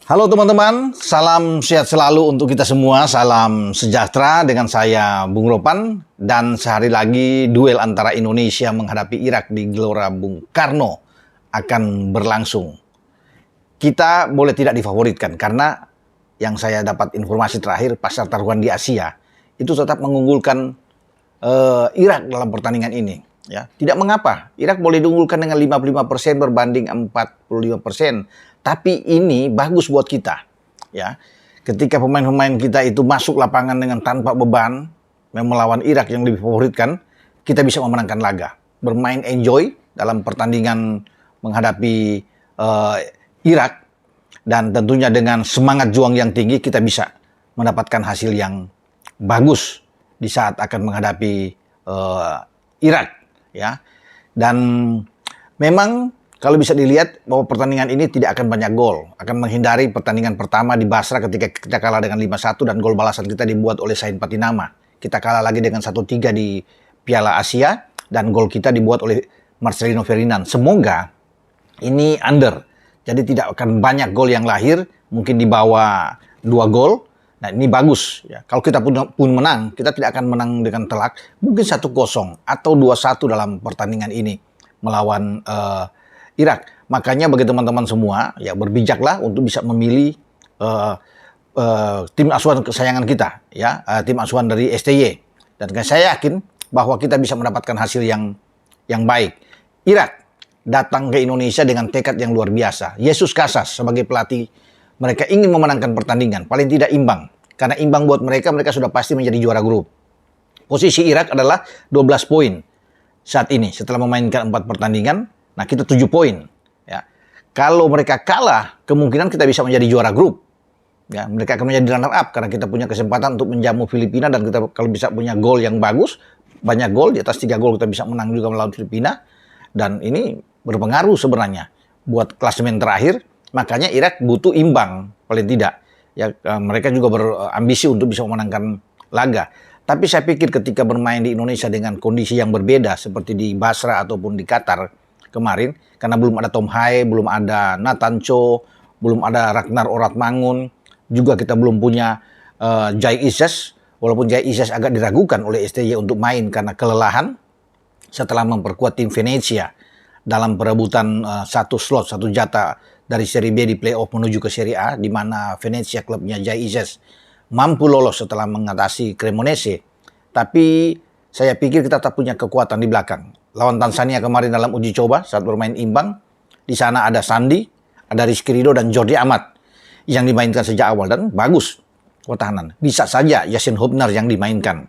Halo teman-teman, salam sehat selalu untuk kita semua, salam sejahtera dengan saya Bung Ropan. Dan sehari lagi duel antara Indonesia menghadapi Irak di Gelora Bung Karno akan berlangsung. Kita boleh tidak difavoritkan karena yang saya dapat informasi terakhir pasar taruhan di Asia itu tetap mengunggulkan Irak dalam pertandingan ini. Ya, tidak mengapa, Irak boleh diunggulkan dengan 55% berbanding 45%. Tapi ini bagus buat kita. Ya, ketika pemain-pemain kita itu masuk lapangan dengan tanpa beban, melawan Irak yang lebih favoritkan, kita bisa memenangkan laga. Bermain enjoy dalam pertandingan menghadapi Irak, dan tentunya dengan semangat juang yang tinggi kita bisa mendapatkan hasil yang bagus di saat akan menghadapi Irak, ya. Dan memang kalau bisa dilihat bahwa pertandingan ini tidak akan banyak gol, akan menghindari pertandingan pertama di Basra ketika kita kalah dengan 5-1 dan gol balasan kita dibuat oleh Sain Patinama. Kita kalah lagi dengan 1-3 di Piala Asia dan gol kita dibuat oleh Marcelino Ferdinand. Semoga ini under, jadi tidak akan banyak gol yang lahir, mungkin di bawah 2 gol. Nah ini bagus ya. Kalau kita pun menang, kita tidak akan menang dengan telak, mungkin 1-0 atau 2-1 dalam pertandingan ini melawan Irak. Makanya bagi teman-teman semua ya berbijaklah untuk bisa memilih tim asuhan kesayangan kita ya, tim asuhan dari STY. Dan saya yakin bahwa kita bisa mendapatkan hasil yang baik. Irak datang ke Indonesia dengan tekad yang luar biasa. Yesus Casas sebagai pelatih, mereka ingin memenangkan pertandingan, paling tidak imbang. Karena imbang buat mereka sudah pasti menjadi juara grup. Posisi Irak adalah 12 poin saat ini setelah memainkan 4 pertandingan. Nah kita 7 poin. Ya. Kalau mereka kalah, kemungkinan kita bisa menjadi juara grup. Ya, mereka akan menjadi runner up karena kita punya kesempatan untuk menjamu Filipina, dan kita kalau bisa punya gol yang bagus, banyak gol, di atas 3 gol kita bisa menang juga melawan Filipina. Dan ini berpengaruh sebenarnya buat klasemen terakhir. Makanya Irak butuh imbang paling tidak. Ya, mereka juga berambisi untuk bisa memenangkan laga. Tapi saya pikir ketika bermain di Indonesia dengan kondisi yang berbeda seperti di Basra ataupun di Qatar kemarin, karena belum ada Tom Hai, belum ada Nathan Cho, belum ada Ragnar Oratmangun, juga kita belum punya Jai Ises, walaupun Jai Ises agak diragukan oleh STY untuk main karena kelelahan setelah memperkuat tim Venezia dalam perebutan satu slot, satu jatah dari Serie B di playoff menuju ke Serie A, di mana Venezia klubnya Jai Ises mampu lolos setelah mengatasi Cremonese. Tapi saya pikir kita tetap punya kekuatan di belakang. Lawan Tanzania kemarin dalam uji coba saat bermain imbang, di sana ada Sandi, ada Rizky Ridho dan Jordi Amat yang dimainkan sejak awal dan bagus pertahanan. Bisa saja Yassin Hubner yang dimainkan.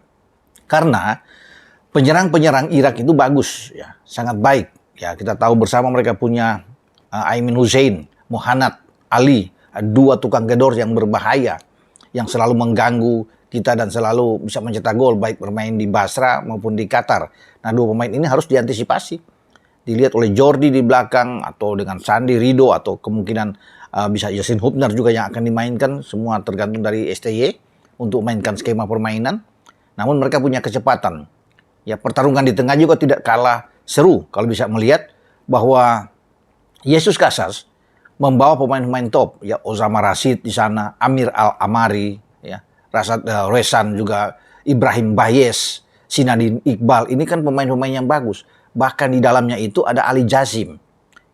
Karena penyerang-penyerang Irak itu bagus ya, sangat baik. Ya, kita tahu bersama mereka punya Aimin Hussein, Muhannad Ali, 2 tukang gedor yang berbahaya, yang selalu mengganggu kita dan selalu bisa mencetak gol baik bermain di Basra maupun di Qatar. Nah 2 pemain ini harus diantisipasi. Dilihat oleh Jordi di belakang atau dengan Sandi Ridho atau kemungkinan bisa Yassin Hubner juga yang akan dimainkan. Semua tergantung dari STY untuk mainkan skema permainan. Namun mereka punya kecepatan. Ya, pertarungan di tengah juga tidak kalah seru kalau bisa melihat bahwa Yesus Casas membawa pemain-pemain top, ya Osama Rashid di sana, Amir Al-Amari, ya Rasad Resan, juga Ibrahim Bayes, Sinadin Iqbal. Ini kan pemain-pemain yang bagus. Bahkan di dalamnya itu ada Ali Jazim,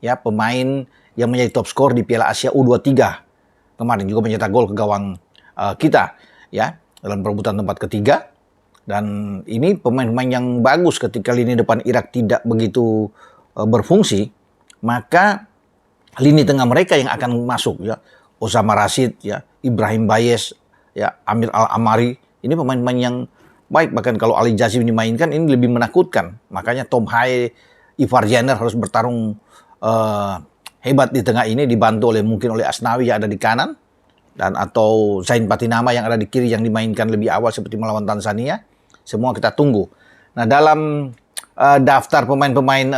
ya pemain yang menjadi top skor di Piala Asia U23 kemarin, juga mencetak gol ke gawang kita, ya dalam perebutan tempat ketiga. Dan ini pemain-pemain yang bagus. Ketika lini depan Irak tidak begitu berfungsi, maka lini tengah mereka yang akan masuk, ya Osama Rashid, ya Ibrahim Bayes, ya Amir Al-Amari, ini pemain-pemain yang baik. Bahkan kalau Ali Jazim dimainkan ini lebih menakutkan. Makanya Tom Hai, Ivar Jenner harus bertarung hebat di tengah ini, dibantu mungkin oleh Asnawi yang ada di kanan, dan atau Zain Patinama yang ada di kiri yang dimainkan lebih awal seperti melawan Tanzania. Semua kita tunggu. Nah dalam daftar pemain-pemain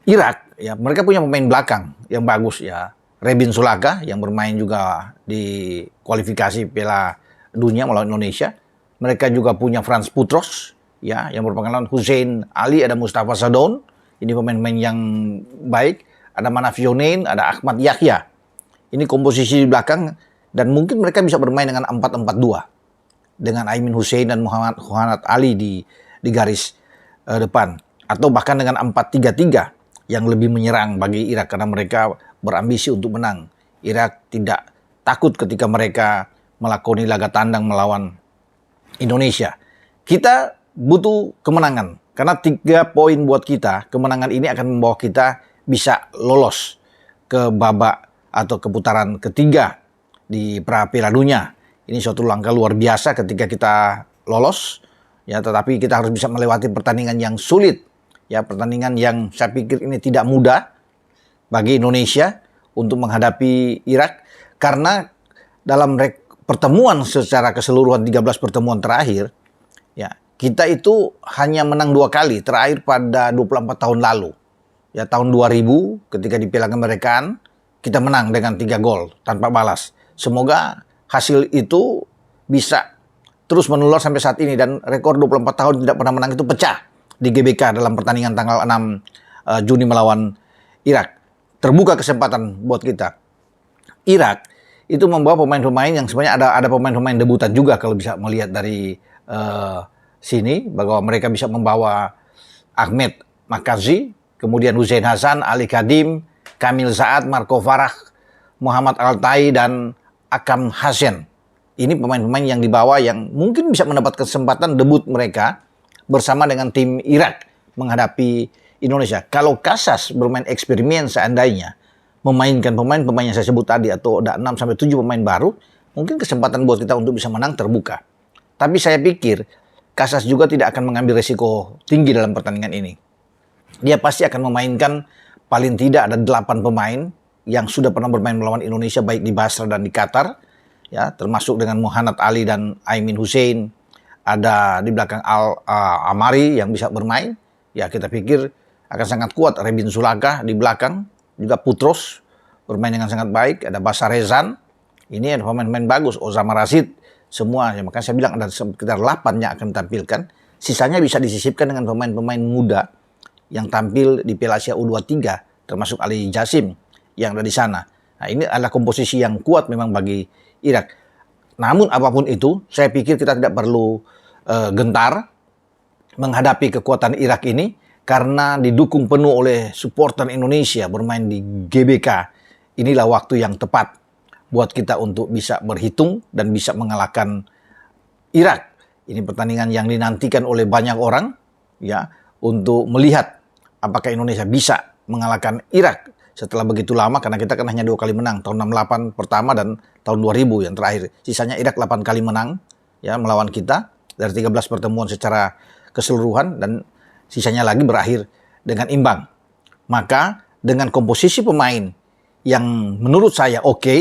Irak, ya mereka punya pemain belakang yang bagus, ya Rebin Sulaka yang bermain juga di kualifikasi Piala Dunia melawan Indonesia. Mereka juga punya Frans Putros, ya yang berpengalaman, Hussein Ali, ada Mustafa Sadon. Ini pemain-pemain yang baik. Ada Manaf Yonein, ada Ahmad Yahya. Ini komposisi di belakang, dan mungkin mereka bisa bermain dengan 4-4-2 dengan Aimin Hussein dan Muhammad Ali di garis depan, atau bahkan dengan 4-3-3 yang lebih menyerang bagi Irak karena mereka berambisi untuk menang. Irak tidak takut ketika mereka melakoni laga tandang melawan Indonesia. Kita butuh kemenangan karena 3 poin buat kita, kemenangan ini akan membawa kita bisa lolos ke babak atau ke putaran ketiga di Piala Dunia. Ini suatu langkah luar biasa ketika kita lolos, ya, tetapi kita harus bisa melewati pertandingan yang sulit, ya, pertandingan yang saya pikir ini tidak mudah bagi Indonesia untuk menghadapi Irak, karena dalam pertemuan secara keseluruhan 13 pertemuan terakhir, ya, kita itu hanya menang 2 kali, terakhir pada 24 tahun lalu. Ya, tahun 2000 ketika di Piala Kemerdekaan kita menang dengan 3 gol tanpa balas. Semoga hasil itu bisa terus menular sampai saat ini, dan rekor 24 tahun tidak pernah menang itu pecah di GBK dalam pertandingan tanggal 6 Juni melawan Irak. Terbuka kesempatan buat kita. Irak itu membawa pemain-pemain yang sebenarnya ada pemain-pemain debutan juga kalau bisa melihat dari sini, bahwa mereka bisa membawa Ahmed Makazi, kemudian Hussein Hasan, Ali Kadim, Kamil Saad, Marco Farah, Muhammad Altai, dan Akam Hasan. Ini pemain-pemain yang dibawa yang mungkin bisa mendapat kesempatan debut mereka bersama dengan tim Irak menghadapi Indonesia. Kalau Casas bermain eksperimen seandainya memainkan pemain-pemain yang saya sebut tadi, atau ada 6-7 pemain baru, mungkin kesempatan buat kita untuk bisa menang terbuka. Tapi saya pikir Casas juga tidak akan mengambil resiko tinggi dalam pertandingan ini. Dia pasti akan memainkan paling tidak ada 8 pemain yang sudah pernah bermain melawan Indonesia baik di Basra dan di Qatar, ya, termasuk dengan Muhammad Ali dan Aimin Hussein. Ada di belakang Amari yang bisa bermain. Ya, kita pikir akan sangat kuat. Rebin Sulaka di belakang, juga Putros bermain dengan sangat baik. Ada Basar Rezan. Ini ada pemain-pemain bagus. Ozama Rashid. Semua, ya, makanya saya bilang ada sekitar 8 yang akan ditampilkan. Sisanya bisa disisipkan dengan pemain-pemain muda yang tampil di Piala Asia U23, termasuk Ali Jasim yang ada di sana. Nah, ini adalah komposisi yang kuat memang bagi Irak. Namun apapun itu, saya pikir kita tidak perlu gentar menghadapi kekuatan Irak ini, karena didukung penuh oleh supporter Indonesia bermain di GBK. Inilah waktu yang tepat buat kita untuk bisa berhitung dan bisa mengalahkan Irak. Ini pertandingan yang dinantikan oleh banyak orang, ya, untuk melihat apakah Indonesia bisa mengalahkan Irak setelah begitu lama, karena kita kan hanya 2 kali menang, tahun 68 pertama dan tahun 2000 yang terakhir. Sisanya Irak 8 kali menang, ya, melawan kita dari 13 pertemuan secara keseluruhan, dan sisanya lagi berakhir dengan imbang. Maka dengan komposisi pemain yang menurut saya oke,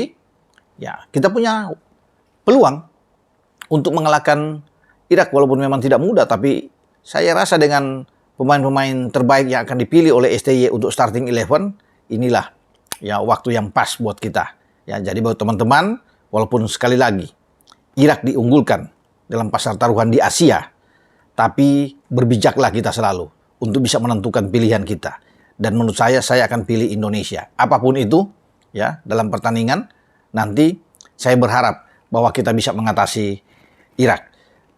ya, kita punya peluang untuk mengalahkan Irak, walaupun memang tidak mudah, tapi saya rasa dengan pemain-pemain terbaik yang akan dipilih oleh STY untuk starting 11, inilah, ya, waktu yang pas buat kita. Ya, jadi buat teman-teman, walaupun sekali lagi Irak diunggulkan dalam pasar taruhan di Asia, tapi berbijaklah kita selalu untuk bisa menentukan pilihan kita. Dan menurut saya akan pilih Indonesia. Apapun itu, ya, dalam pertandingan nanti, saya berharap bahwa kita bisa mengatasi Irak.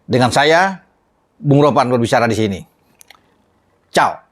Dengan saya, Bung Ropan berbicara di sini. Ciao.